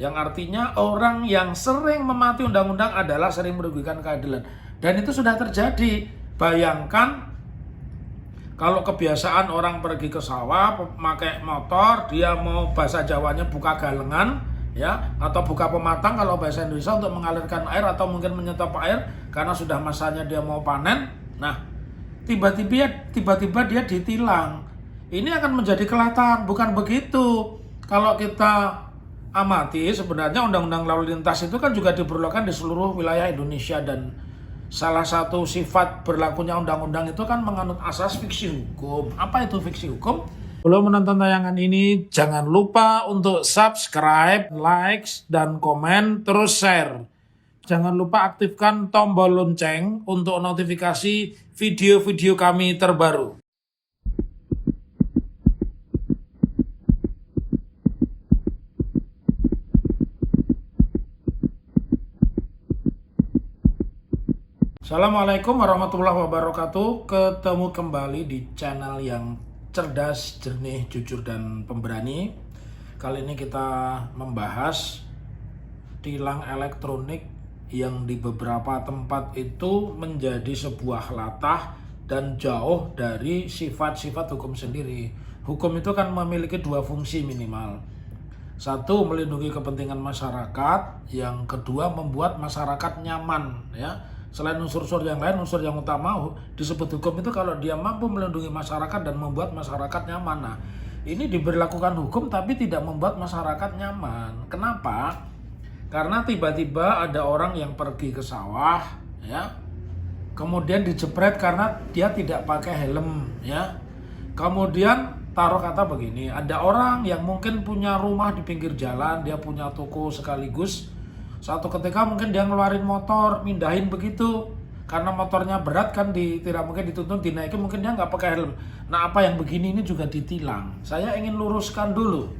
Yang artinya orang yang sering memati undang-undang adalah sering merugikan keadilan. Dan itu sudah terjadi. Bayangkan kalau kebiasaan orang pergi ke sawah, pakai motor, dia mau bahasa Jawanya buka galengan, ya, atau buka pematang kalau bahasa Indonesia untuk mengalirkan air atau mungkin menyetop air karena sudah masanya dia mau panen. Nah, tiba-tiba dia ditilang. Ini akan menjadi kelihatan, bukan begitu. Kalau kita amati, sebenarnya undang-undang lalu lintas itu kan juga diberlakukan di seluruh wilayah Indonesia, dan salah satu sifat berlakunya undang-undang itu kan menganut asas fiksi hukum. Apa itu fiksi hukum? Sebelum menonton tayangan ini, jangan lupa untuk subscribe, like, dan komen, terus share. Jangan lupa aktifkan tombol lonceng untuk notifikasi video-video kami terbaru. Assalamualaikum warahmatullahi wabarakatuh. Ketemu kembali di channel yang cerdas, jernih, jujur, dan pemberani. Kali ini kita membahas tilang elektronik yang di beberapa tempat itu menjadi sebuah latah dan jauh dari sifat-sifat hukum sendiri. Hukum itu kan memiliki dua fungsi minimal. Satu, melindungi kepentingan masyarakat. Yang kedua, membuat masyarakat nyaman, ya. Selain unsur-unsur yang lain, unsur yang utama disebut hukum itu kalau dia mampu melindungi masyarakat dan membuat masyarakat nyaman. Nah, ini diberlakukan hukum tapi tidak membuat masyarakat nyaman. Kenapa? Karena tiba-tiba ada orang yang pergi ke sawah, ya, kemudian dijepret karena dia tidak pakai helm, ya. Kemudian taruh kata begini, ada orang yang mungkin punya rumah di pinggir jalan, dia punya toko sekaligus. Suatu ketika mungkin dia ngeluarin motor, mindahin begitu. Karena motornya berat kan tidak mungkin dituntun, dinaikin, mungkin dia nggak pakai helm. Nah, apa yang begini ini juga ditilang. Saya ingin luruskan dulu.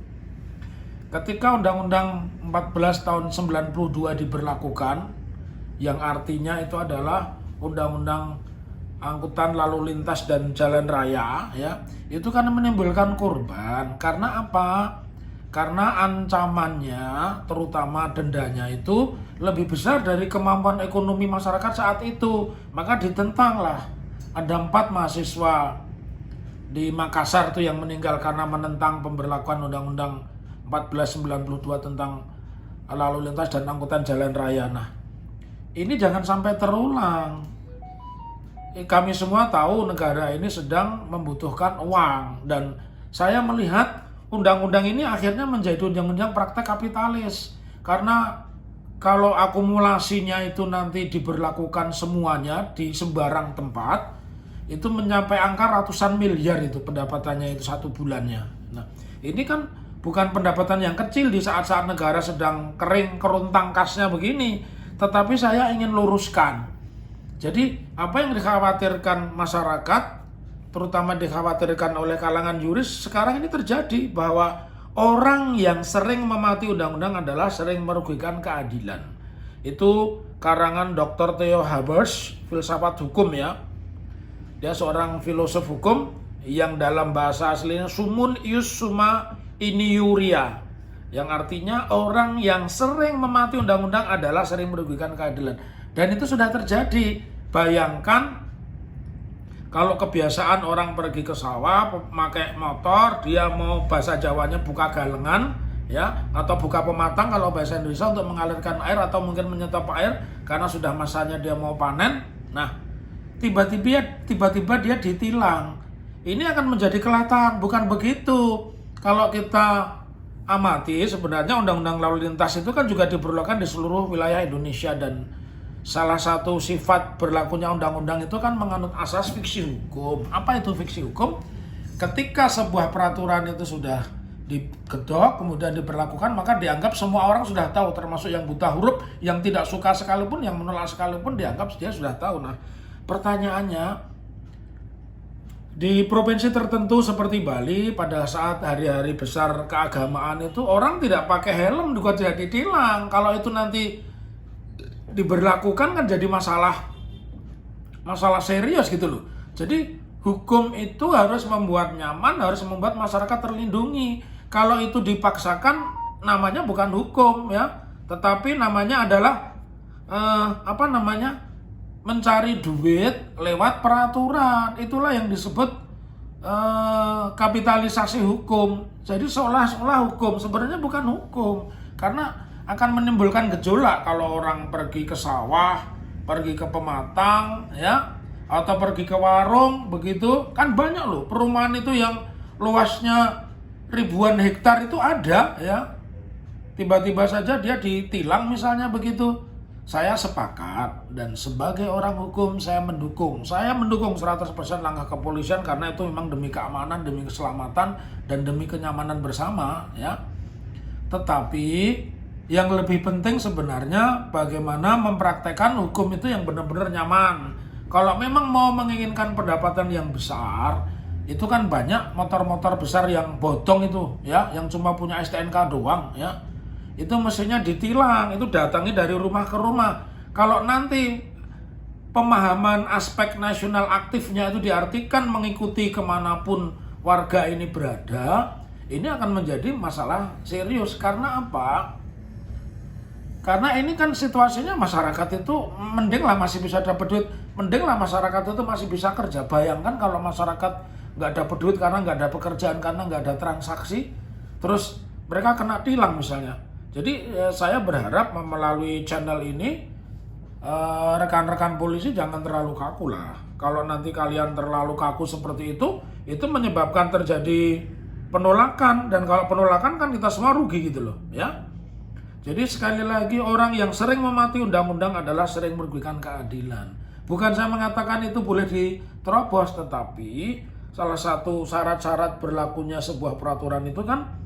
Ketika Undang-Undang 14 tahun 92 diberlakukan, yang artinya itu adalah Undang-Undang Angkutan Lalu Lintas dan Jalan Raya, ya, itu kan menimbulkan korban. Karena apa? Karena ancamannya, terutama dendanya itu lebih besar dari kemampuan ekonomi masyarakat saat itu. Maka ditentanglah. Ada 4 mahasiswa di Makassar tuh yang meninggal karena menentang pemberlakuan Undang-Undang 1492 tentang lalu lintas dan angkutan jalan raya. Nah, ini jangan sampai terulang. Kami semua tahu negara ini sedang membutuhkan uang, dan saya melihat undang-undang ini akhirnya menjadi undang-undang praktek kapitalis. Karena kalau akumulasinya itu nanti diberlakukan semuanya di sembarang tempat, itu mencapai angka ratusan miliar itu pendapatannya itu satu bulannya. Nah, ini kan bukan pendapatan yang kecil di saat-saat negara sedang kering keruntang kasnya begini. Tetapi saya ingin luruskan. Jadi apa yang dikhawatirkan masyarakat, terutama dikhawatirkan oleh kalangan yuris, sekarang ini terjadi bahwa orang yang sering memati undang-undang adalah sering merugikan keadilan. Itu karangan Dr. Theo Habers, filsafat hukum, ya. Dia seorang filosof hukum yang dalam bahasa aslinya sumun ius summa iniuria, yang artinya orang yang sering memati undang-undang adalah sering merugikan keadilan. Dan itu sudah terjadi. Bayangkan kalau kebiasaan orang pergi ke sawah, pakai motor, dia mau bahasa Jawanya buka galengan, ya, atau buka pematang kalau bahasa Indonesia untuk mengalirkan air atau mungkin menyetop air karena sudah masanya dia mau panen. Nah, tiba-tiba dia ditilang. Ini akan menjadi kelihatan, bukan begitu. Kalau kita amati, sebenarnya undang-undang lalu lintas itu kan juga diberlakukan di seluruh wilayah Indonesia, dan salah satu sifat berlakunya undang-undang itu kan menganut asas fiksi hukum. Apa itu fiksi hukum? Ketika sebuah peraturan itu sudah digedok, kemudian diberlakukan, maka dianggap semua orang sudah tahu, termasuk yang buta huruf, yang tidak suka sekalipun, yang menolak sekalipun, dianggap dia sudah tahu. Nah, pertanyaannya, di provinsi tertentu seperti Bali, pada saat hari-hari besar keagamaan itu orang tidak pakai helm juga tidak ditilang. Kalau itu nanti diberlakukan kan jadi masalah serius gitu loh. Jadi hukum itu harus membuat nyaman, harus membuat masyarakat terlindungi. Kalau itu dipaksakan, namanya bukan hukum ya, tetapi namanya adalah mencari duit lewat peraturan. Itulah yang disebut kapitalisasi hukum. Jadi seolah-olah hukum, sebenarnya bukan hukum, karena akan menimbulkan gejolak kalau orang pergi ke sawah, pergi ke pematang ya, atau pergi ke warung begitu. Kan banyak loh perumahan itu yang luasnya ribuan hektar itu ada ya, tiba-tiba saja dia ditilang misalnya begitu. Saya sepakat dan sebagai orang hukum saya mendukung 100% langkah kepolisian, karena itu memang demi keamanan, demi keselamatan, dan demi kenyamanan bersama ya. Tetapi yang lebih penting sebenarnya bagaimana mempraktekkan hukum itu yang benar-benar nyaman. Kalau memang mau menginginkan pendapatan yang besar, itu kan banyak motor-motor besar yang bodong itu ya, yang cuma punya STNK doang ya. Itu mestinya ditilang, itu datangi dari rumah ke rumah. Kalau nanti pemahaman aspek nasional aktifnya itu diartikan mengikuti kemanapun warga ini berada, ini akan menjadi masalah serius. Karena apa? Karena ini kan situasinya masyarakat itu mendinglah masih bisa dapat duit, mendinglah masyarakat itu masih bisa kerja. Bayangkan kalau masyarakat nggak dapat duit karena nggak ada pekerjaan, karena nggak ada transaksi, terus mereka kena tilang misalnya. Jadi saya berharap melalui channel ini rekan-rekan polisi jangan terlalu kaku lah. Kalau nanti kalian terlalu kaku seperti itu menyebabkan terjadi penolakan, dan kalau penolakan kan kita semua rugi gitu loh ya. Jadi sekali lagi, orang yang sering memati undang-undang adalah sering merugikan keadilan. Bukan saya mengatakan itu boleh diterobos, tetapi salah satu syarat-syarat berlakunya sebuah peraturan itu kan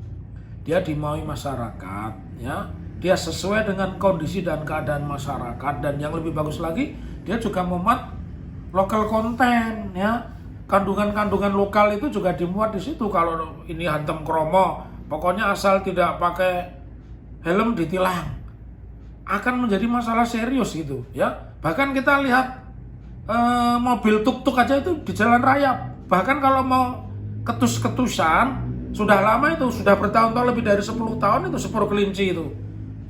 dia dimaui masyarakat ya, dia sesuai dengan kondisi dan keadaan masyarakat, dan yang lebih bagus lagi dia juga memuat lokal konten ya, kandungan-kandungan lokal itu juga dimuat di situ. Kalau ini hantem kromo, pokoknya asal tidak pakai helm ditilang, akan menjadi masalah serius gitu ya. Bahkan kita lihat mobil tuk-tuk aja itu di jalan raya, bahkan kalau mau ketus-ketusan sudah lama itu, sudah bertahun-tahun, lebih dari 10 tahun itu sepur kelinci itu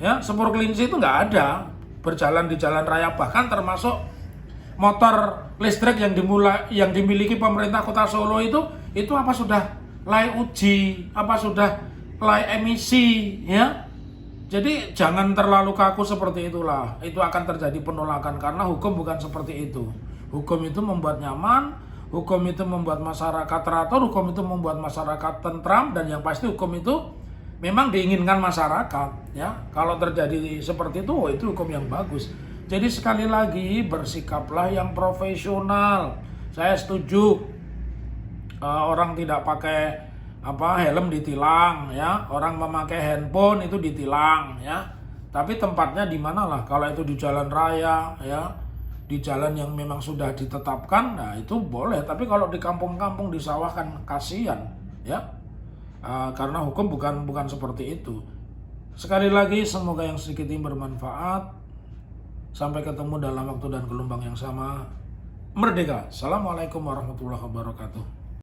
ya, sepur kelinci itu nggak ada berjalan di jalan raya. Bahkan termasuk motor listrik yang dimiliki pemerintah Kota Solo itu apa sudah layak uji, apa sudah layak emisi ya. Jadi jangan terlalu kaku seperti itulah, itu akan terjadi penolakan, karena hukum bukan seperti itu. Hukum itu membuat nyaman, hukum itu membuat masyarakat teratur, hukum itu membuat masyarakat tentram, dan yang pasti hukum itu memang diinginkan masyarakat ya. Kalau terjadi seperti itu hukum yang bagus. Jadi sekali lagi, bersikaplah yang profesional. Saya setuju orang tidak pakai helm ditilang ya, orang memakai handphone itu ditilang ya. Tapi tempatnya di mana lah? Kalau itu di jalan raya ya, di jalan yang memang sudah ditetapkan, nah itu boleh. Tapi kalau di kampung-kampung, di sawah kan kasihan ya, karena hukum bukan seperti itu. Sekali lagi, semoga yang sedikit ini bermanfaat. Sampai ketemu dalam waktu dan gelombang yang sama. Merdeka. Assalamualaikum warahmatullahi wabarakatuh.